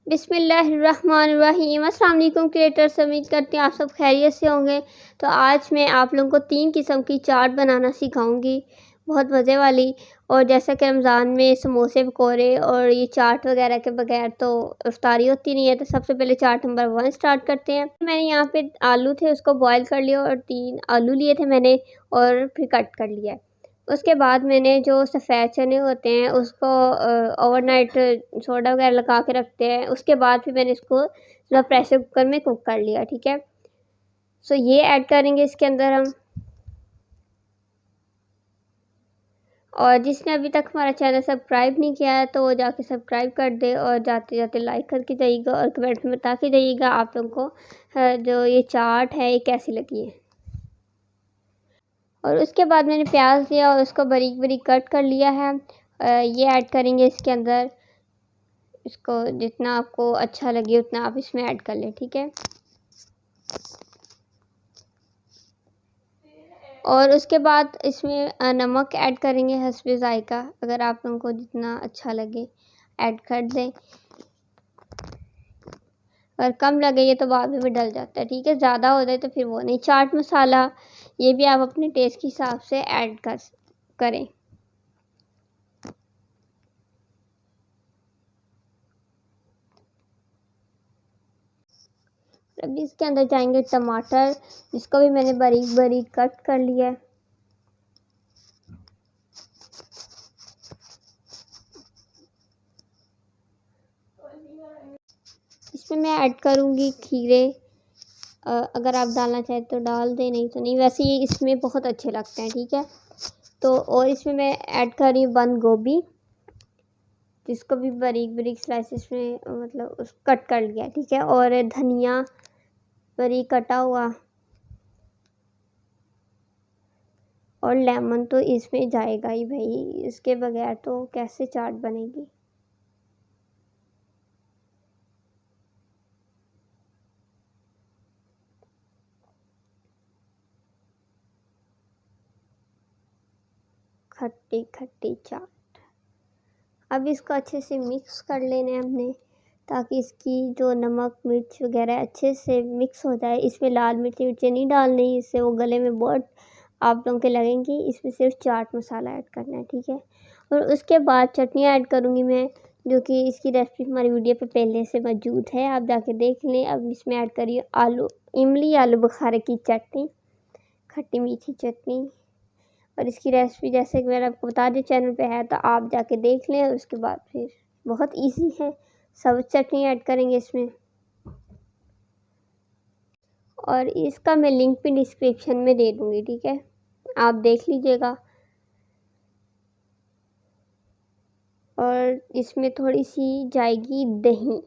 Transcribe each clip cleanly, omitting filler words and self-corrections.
बिस्मिल्लाहिर्रहमानिर्रहीम। अस्सलाम वालेकुम क्रिएटर्स, उम्मीद करती हैं आप सब खैरियत से होंगे। तो आज मैं आप लोगों को 3 किस्म की चाट बनाना सिखाऊंगी, बहुत मज़े वाली। और जैसा कि रमज़ान में समोसे पकौड़े और ये चाट वगैरह के बगैर तो इफ्तारी होती नहीं है, तो सबसे पहले चाट नंबर 1 स्टार्ट करते हैं। मैंने यहाँ पे आलू थे उसको बॉयल कर लिया और 3 आलू लिए थे मैंने और फिर कट कर लिया। उसके बाद मैंने जो सफ़ेद चने होते हैं उसको ओवरनाइट सोडा वगैरह लगा के रखते हैं। उसके बाद फिर मैंने इसको थोड़ा प्रेशर कुकर में कुक कर लिया, ठीक है। सो ये ऐड करेंगे इसके अंदर हम। और जिसने अभी तक हमारा चैनल सब्सक्राइब नहीं किया है तो वो जाके सब्सक्राइब कर दे और जाते जाते लाइक करके जाइएगा और कमेंट में बता के जाइएगा आप लोगों को जो ये चाट है ये कैसी लगी है। और उसके बाद मैंने प्याज लिया और उसको बारीक बारीक कट कर लिया है। ये ऐड करेंगे इसके अंदर। इसको जितना आपको अच्छा लगे उतना आप इसमें ऐड कर लें, ठीक है। और उसके बाद इसमें नमक ऐड करेंगे हस्बे ज़ायका। अगर आप लोगों को जितना अच्छा लगे ऐड कर दें, अगर कम लगे ये तो बाद में भी डल जाता है, ठीक है। ज़्यादा हो जाए तो फिर वो नहीं। चाट मसाला ये भी आप अपने टेस्ट के हिसाब से ऐड करें। अभी इसके अंदर जाएंगे टमाटर, जिसको भी मैंने बारीक बारीक कट कर लिया है। इसमें मैं ऐड करूँगी खीरे। अगर आप डालना चाहें तो डाल दें, नहीं तो नहीं। वैसे ये इसमें बहुत अच्छे लगते हैं, ठीक है। तो और इसमें मैं ऐड कर रही हूँ बंद गोभी, जिसको भी बारीक बारीक स्लाइसिस में मतलब उस कट कर लिया, ठीक है। और धनिया बारीक कटा हुआ और लेमन तो इसमें जाएगा ही भाई, इसके बगैर तो कैसे चाट बनेगी। खट्टी खट्टी चाट। अब इसको अच्छे से मिक्स कर लेना है हमने, ताकि इसकी जो नमक मिर्च वगैरह अच्छे से मिक्स हो जाए। इसमें लाल मिर्ची नहीं डालनी, इससे वो गले में बहुत आप लोगों के लगेंगी। इसमें सिर्फ चाट मसाला ऐड करना है, ठीक है। और उसके बाद चटनी ऐड करूँगी मैं, जो कि इसकी रेसिपी हमारी वीडियो पे पहले से मौजूद है, आप जाके देख लें। अब इसमें ऐड करिए इमली आलू बुखारे की चटनी, खट्टी मीठी चटनी। और इसकी रेसिपी जैसे कि मैंने आपको बता दी चैनल पे है, तो आप जाके देख लें। उसके बाद फिर बहुत इजी है, सब चटनी ऐड करेंगे इसमें। और इसका मैं लिंक भी डिस्क्रिप्शन में दे दूँगी, ठीक है, आप देख लीजिएगा। और इसमें थोड़ी सी जाएगी दही।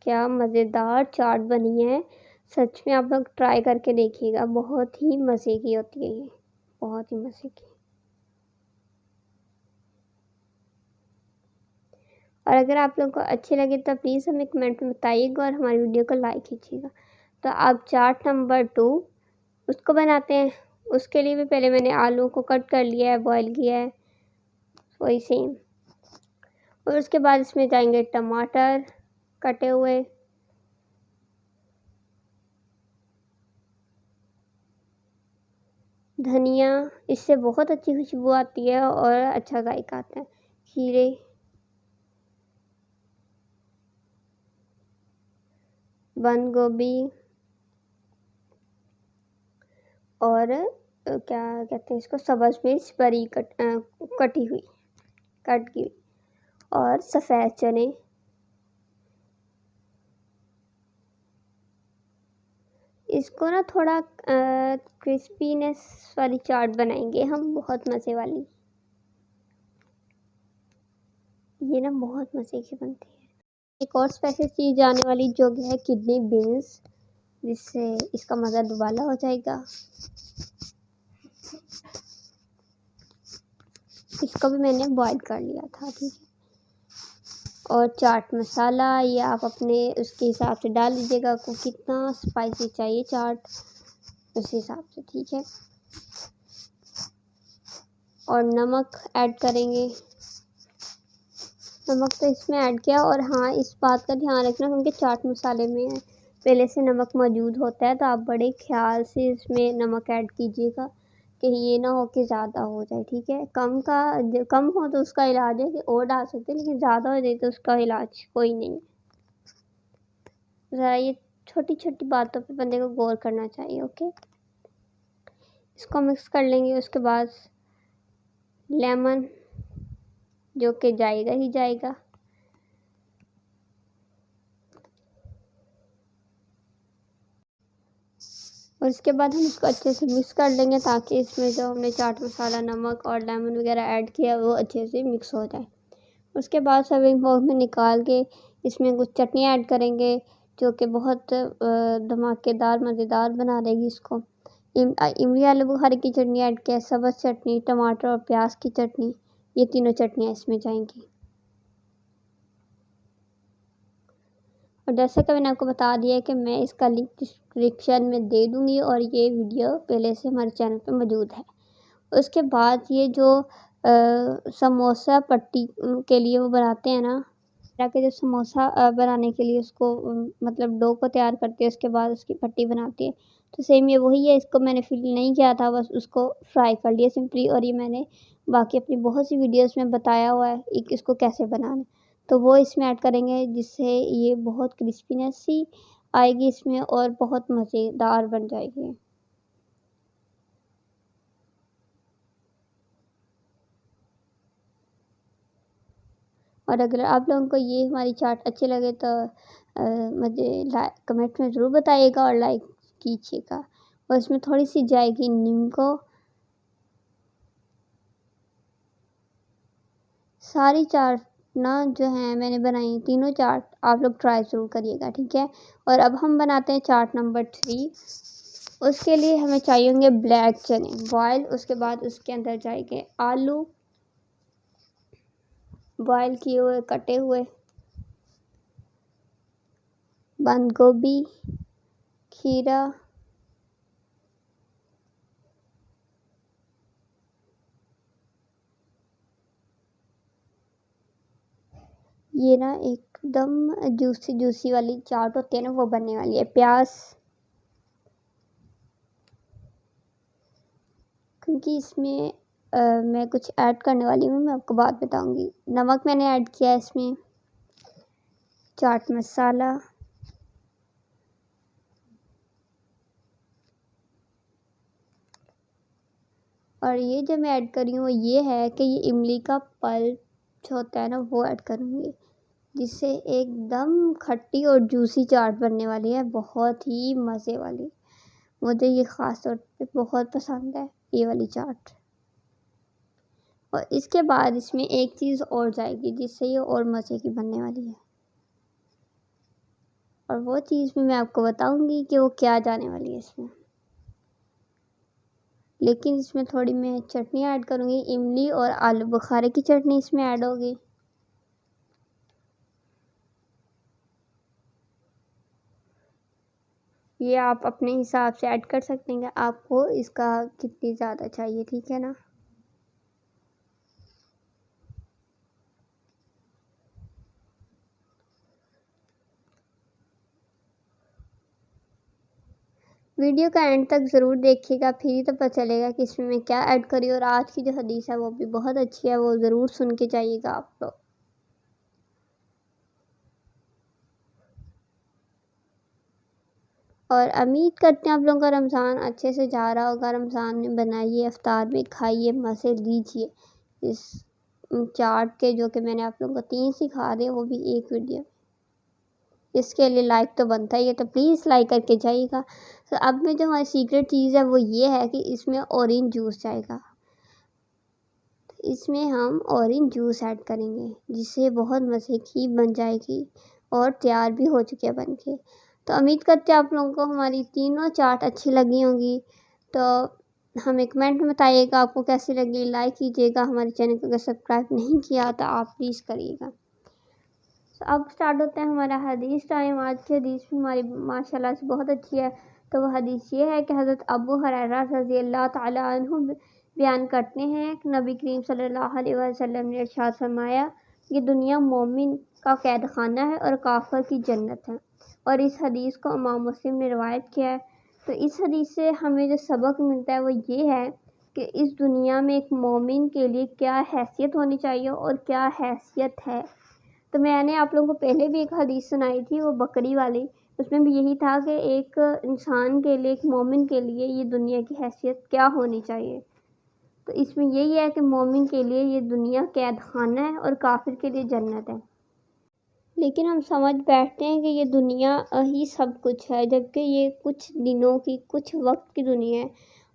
क्या मज़ेदार चाट बनी है, सच में आप लोग ट्राई करके देखिएगा, बहुत ही मज़े की होती है ये, बहुत ही मज़े की। और अगर आप लोगों को अच्छे लगे तो प्लीज़ हमें कमेंट में बताइएगा और हमारी वीडियो को लाइक कीजिएगा। तो अब चाट नंबर 2 उसको बनाते हैं। उसके लिए भी पहले मैंने आलू को कट कर लिया है, बॉईल किया है, वही सेम। और उसके बाद इसमें जाएंगे टमाटर कटे हुए, धनिया, इससे बहुत अच्छी खुशबू आती है और अच्छा जायका आता है, खीरे, बंद गोभी और क्या कहते हैं इसको, सब्ज़ मिर्च बारीक कटी हुई, कट की, और सफ़ेद चने। इसको ना थोड़ा क्रिस्पीनेस वाली चाट बनाएंगे हम, बहुत मज़े वाली। ये ना बहुत मज़े की बनती है। एक और स्पेशल चीज़ आने वाली जो है किडनी बीन्स, जिससे इसका मज़ा दुबाला हो जाएगा। इसको भी मैंने बॉईल कर लिया था, ठीक है। और चाट मसाला ये आप अपने उसके हिसाब से डाल लीजिएगा, आपको कितना स्पाइसी चाहिए चाट उस हिसाब से, ठीक है। और नमक ऐड करेंगे। नमक तो इसमें ऐड किया। और हाँ, इस बात का ध्यान रखना क्योंकि चाट मसाले में पहले से नमक मौजूद होता है, तो आप बड़े ख्याल से इसमें नमक ऐड कीजिएगा कि ये ना हो कि ज़्यादा हो जाए, ठीक है। कम हो तो उसका इलाज है कि और डाल सकते हैं, लेकिन ज़्यादा हो जाए तो उसका इलाज कोई नहीं। ज़रा ये छोटी छोटी बातों पे बंदे को गौर करना चाहिए। ओके, इसको मिक्स कर लेंगे। उसके बाद लेमन, जो कि जाएगा ही जाएगा। और इसके बाद हम इसको अच्छे से मिक्स कर लेंगे ताकि इसमें जो हमने चाट मसाला, नमक और लेमन वगैरह ऐड किया वो अच्छे से मिक्स हो जाए। उसके बाद सर्विंग बाउल में निकाल के इसमें कुछ चटनी ऐड करेंगे जो कि बहुत धमाकेदार मज़ेदार बना देगी इसको। इमली आलू बुखारे की चटनी ऐड किया, सब्ज़ चटनी, टमाटर और प्याज की चटनी, ये तीनों चटनियाँ इसमें जाएंगी। और जैसे कि मैंने आपको बता दिया है कि मैं इसका लिंक डिस्क्रिप्शन में दे दूँगी और ये वीडियो पहले से हमारे चैनल पे मौजूद है। उसके बाद ये जो समोसा पट्टी के लिए वो बनाते हैं ना, के जो समोसा बनाने के लिए उसको मतलब डो को तैयार करते हैं, उसके बाद उसकी पट्टी बनाते हैं। तो सेम ये वही है, इसको मैंने फिल नहीं किया था, बस उसको फ्राई कर लिया सिंपली। और ये मैंने बाकी अपनी बहुत सी वीडियोस में बताया हुआ है इसको कैसे बनाना है, तो वो इसमें ऐड करेंगे जिससे ये बहुत क्रिस्पीनेस सी आएगी इसमें और बहुत मज़ेदार बन जाएगी। और अगर आप लोगों को ये हमारी चाट अच्छी लगे तो मुझे कमेंट में ज़रूर बताइएगा और लाइक कीजिएगा। और इसमें थोड़ी सी जाएगी नींबू। सारी चाट ना जो है मैंने बनाई, तीनों चाट आप लोग ट्राई ज़रूर करिएगा, ठीक है। और अब हम बनाते हैं चाट नंबर 3। उसके लिए हमें चाहिए होंगे ब्लैक चने बॉयल। उसके बाद उसके अंदर जाएंगे आलू बॉयल किए हुए, कटे हुए, बंद गोभी, खीरा, ये ना एकदम जूसी जूसी वाली चाट होती है ना, वो बनने वाली है। प्याज, क्योंकि इसमें मैं कुछ ऐड करने वाली हूँ, मैं आपको बात बताऊंगी। नमक मैंने ऐड किया है इसमें, चाट मसाला, और ये जो मैं ऐड कर रही हूँ ये है कि ये इमली का पल्प जो होता है ना वो ऐड करूँगी, जिससे एकदम खट्टी और जूसी चाट बनने वाली है, बहुत ही मज़े वाली। मुझे ये ख़ास तौर पे बहुत पसंद है ये वाली चाट। और इसके बाद इसमें एक चीज़ और जाएगी जिससे ये और मज़े की बनने वाली है, और वो चीज़ भी मैं आपको बताऊंगी कि वो क्या जाने वाली है इसमें। लेकिन इसमें थोड़ी मैं चटनी ऐड करूँगी, इमली और आलू बुखारे की चटनी इसमें ऐड होगी। ये आप अपने हिसाब से ऐड कर सकते हैं कि आपको इसका कितनी ज़्यादा चाहिए, ठीक है ना। वीडियो का एंड तक ज़रूर देखिएगा, फिर ही तो पता चलेगा कि इसमें मैं क्या ऐड करी। और आज की जो हदीस है वो भी बहुत अच्छी है, वो ज़रूर सुन के जाइएगा आप लोग। और उम्मीद करते हैं आप लोगों का रमज़ान अच्छे से जा रहा होगा। रमज़ान में बनाइए, इफ्तार में खाइए, मज़े लीजिए इस चाट के, जो कि मैंने आप लोगों को 3 सिखा दिए, वो भी एक वीडियो। इसके लिए लाइक तो बनता ही है, तो प्लीज़ लाइक करके जाइएगा। तो अब में जो हमारी सीक्रेट चीज़ है वो ये है कि इसमें ऑरेंज जूस जाएगा। इसमें हम ऑरेंज जूस ऐड करेंगे जिससे बहुत मज़े की बन जाएगी और तैयार भी हो चुकी है बन के। तो उम्मीद करते हैं आप लोगों को हमारी तीनों चाट अच्छी लगी होंगी। तो हमें कमेंट में बताइएगा आपको कैसी लगी, लाइक कीजिएगा। हमारे चैनल को अगर सब्सक्राइब नहीं किया तो आप प्लीज़ करिएगा। तो अब स्टार्ट होता है हमारा हदीस टाइम। आज की हदीस भी हमारी माशाल्लाह से बहुत अच्छी है। तो वह हदीस ये है कि हज़रत अबू हुरैरा रज़ी अल्लाह ताला अन्हु बयान करते हैं कि नबी करीम सल्लल्लाहु अलैहि वसल्लम ने इरशाद फरमाया, ये दुनिया मोमिन का कैद खाना है और काफिर की जन्नत है। और इस हदीस को इमाम मुस्लिम ने रिवायत किया है। तो इस हदीस से हमें जो सबक मिलता है वो ये है कि इस दुनिया में एक मोमिन के लिए क्या हैसियत होनी चाहिए और क्या हैसियत है। तो मैंने आप लोगों को पहले भी एक हदीस सुनाई थी, वो बकरी वाली। उसमें भी यही था कि एक इंसान के लिए, एक मोमिन के लिए ये दुनिया की हैसियत क्या होनी चाहिए। तो इसमें यही है कि मोमिन के लिए ये दुनिया कैद खाना है और काफिर के लिए जन्नत है। लेकिन हम समझ बैठते हैं कि ये दुनिया ही सब कुछ है, जबकि ये कुछ दिनों की, कुछ वक्त की दुनिया है।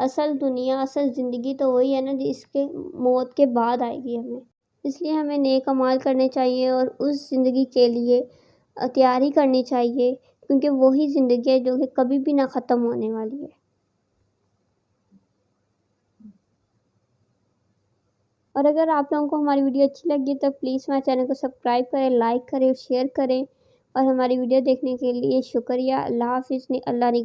असल दुनिया, असल ज़िंदगी तो वही है ना जिसके मौत के बाद आएगी हमें। इसलिए हमें नेक अमाल करने चाहिए और उस ज़िंदगी के लिए तैयारी करनी चाहिए, क्योंकि वही ज़िंदगी है जो कि कभी भी ना ख़त्म होने वाली है। और अगर आप लोगों को हमारी वीडियो अच्छी लगी तो प्लीज़ हमारे चैनल को सब्सक्राइब करें, लाइक करें, शेयर करें। और हमारी वीडियो देखने के लिए शुक्रिया। अल्लाह हाफ़िज़। अल्लाह ने